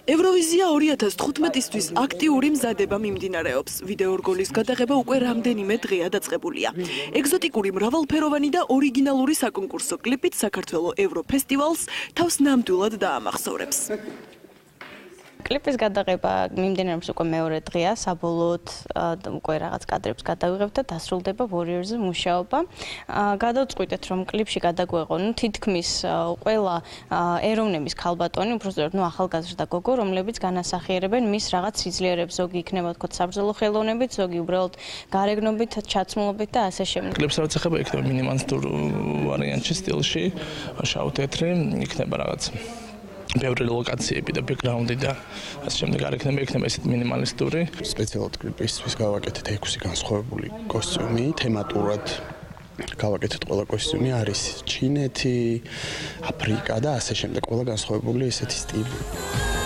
ევროვიზია 2015-ისთვის აქტიური მზადება მიმდინარეობს. ვიდეო რგოლის გადაღება უკვე რამდენიმე დღეა დაწყებულია. ეგზოტიკური, მრავალფეროვანი და ორიგინალური საკონკურსო კლიპით საქართველოს ევროფესტივალს თავს ნამდვილად დაამახსოვრებს. კლიპის გადაღება მიმდინარეობს უკვე მეორე დღეა, საბოლოოდ უკვე რაღაც კადრებს გადავიღებთ და დასრულდება Warriors-ზე მუშაობა. გადავწყვიტეთ, რომ კლიპში გადაგვეღო თითქმის ყველა ეროვნების ქალბატონი, უბრალოდ ახალგაზრდა გოგო, რომლებიც განასახიერებენ მის რაღაც სიძლიერებს, ზოგი იქნება თქო საბრძოლო ხელოვნებით, ზოგი უბრალოდ გარეგნობით, ჩაცმულობით და ასე შემდეგ. კლიპს რაც ეხება იქნება მინიმალისტურ ვარიანტში სტილში, შავ-თეთრი, იქნება რაღაც ბევრი ლოკაციები და ბექგრაუნდი და ასე შემდეგ არ იქნება ესეთ მინიმალისტური. სპეციალურად კლიპისთვის გავაკეთეთ 6 განსხვავებული კოსტიუმი, თემატურად გავაკეთეთ ყველა კოსტიუმი არის ჩინეთი, აფრიკა და ასე შემდეგ, ყველა განსხვავებული ესეთი სტილი.